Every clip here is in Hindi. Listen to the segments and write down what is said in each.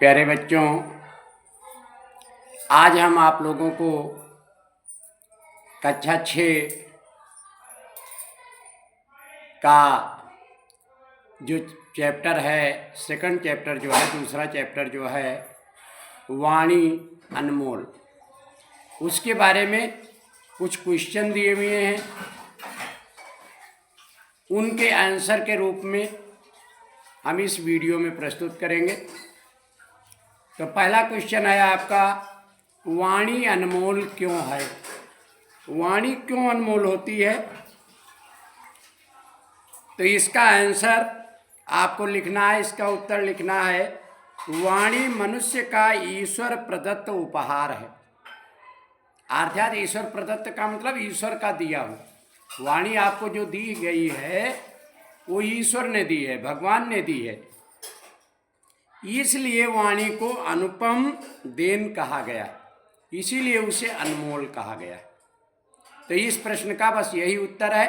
प्यारे बच्चों, आज हम आप लोगों को कक्षा 6 का जो चैप्टर है, सेकंड चैप्टर जो है, दूसरा चैप्टर जो है वाणी अनमोल, उसके बारे में कुछ क्वेश्चन दिए हुए हैं। उनके आंसर के रूप में हम इस वीडियो में प्रस्तुत करेंगे। तो पहला क्वेश्चन है आपका, वाणी अनमोल क्यों है? वाणी क्यों अनमोल होती है? तो इसका आंसर आपको लिखना है, इसका उत्तर लिखना है, वाणी मनुष्य का ईश्वर प्रदत्त उपहार है। अर्थात ईश्वर प्रदत्त का मतलब ईश्वर का दिया हो। वाणी आपको जो दी गई है वो ईश्वर ने दी है, भगवान ने दी है, इसलिए वाणी को अनुपम देन कहा गया, इसीलिए उसे अनमोल कहा गया। तो इस प्रश्न का बस यही उत्तर है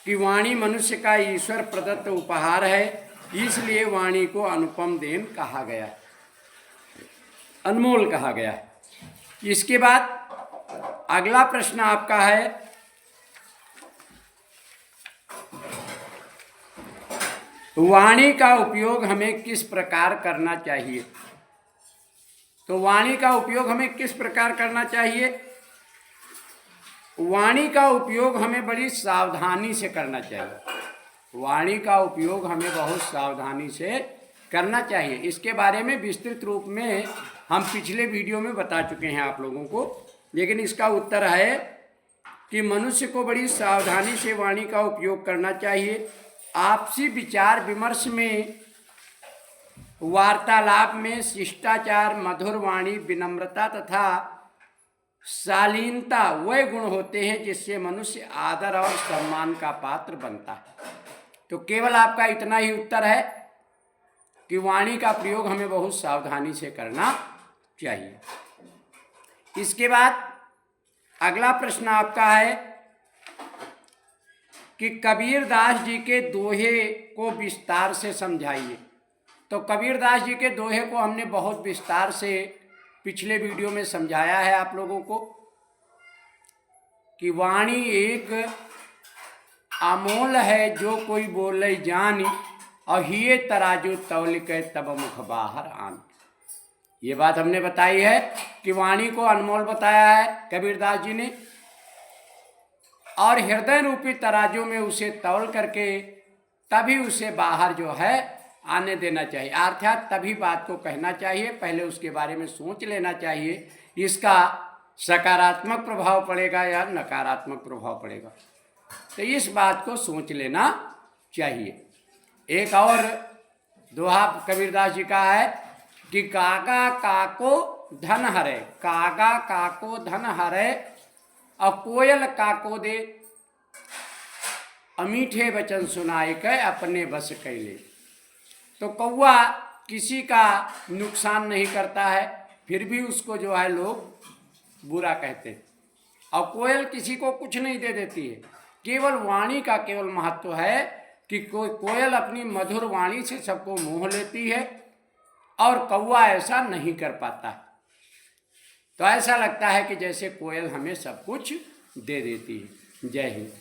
कि वाणी मनुष्य का ईश्वर प्रदत्त उपहार है, इसलिए वाणी को अनुपम देन कहा गया, अनमोल कहा गया। इसके बाद अगला प्रश्न आपका है, वाणी का उपयोग हमें किस प्रकार करना चाहिए? तो वाणी का उपयोग हमें किस प्रकार करना चाहिए? वाणी का उपयोग हमें बड़ी सावधानी से करना चाहिए। वाणी का उपयोग हमें बहुत सावधानी से करना चाहिए। इसके बारे में विस्तृत रूप में हम पिछले वीडियो में बता चुके हैं आप लोगों को, लेकिन इसका उत्तर है कि मनुष्य को बड़ी सावधानी से वाणी का उपयोग करना चाहिए। आपसी विचार विमर्श में, वार्तालाप में शिष्टाचार, मधुर वाणी, विनम्रता तथा शालीनता वह गुण होते हैं जिससे मनुष्य आदर और सम्मान का पात्र बनता है। तो केवल आपका इतना ही उत्तर है कि वाणी का प्रयोग हमें बहुत सावधानी से करना चाहिए। इसके बाद अगला प्रश्न आपका है कि कबीरदास जी के दोहे को विस्तार से समझाइए। तो कबीरदास जी के दोहे को हमने बहुत विस्तार से पिछले वीडियो में समझाया है आप लोगों को कि वाणी एक अमोल है, जो कोई बोले जानी, और हिये तराजू तौलिक तब मुख बाहर आन। ये बात हमने बताई है कि वाणी को अनमोल बताया है कबीरदास जी ने, और हृदय रूपी तराजू में उसे तौल करके तभी उसे बाहर जो है आने देना चाहिए। अर्थात तभी बात को कहना चाहिए, पहले उसके बारे में सोच लेना चाहिए, इसका सकारात्मक प्रभाव पड़ेगा या नकारात्मक प्रभाव पड़ेगा, तो इस बात को सोच लेना चाहिए। एक और दोहा कबीरदास जी का है कि कागा काको धन हरे, कागा काको धन हरे, और कोयल काको दे, अमीठे वचन सुनाए कै अपने बस कैले। तो कौवा किसी का नुकसान नहीं करता है, फिर भी उसको जो है लोग बुरा कहते हैं, और कोयल किसी को कुछ नहीं दे देती है। केवल वाणी का केवल महत्व है कि कोयल अपनी मधुर वाणी से सबको मोह लेती है, और कौवा ऐसा नहीं कर पाता। तो ऐसा लगता है कि जैसे कोयल हमें सब कुछ दे देती है। जय हिंद।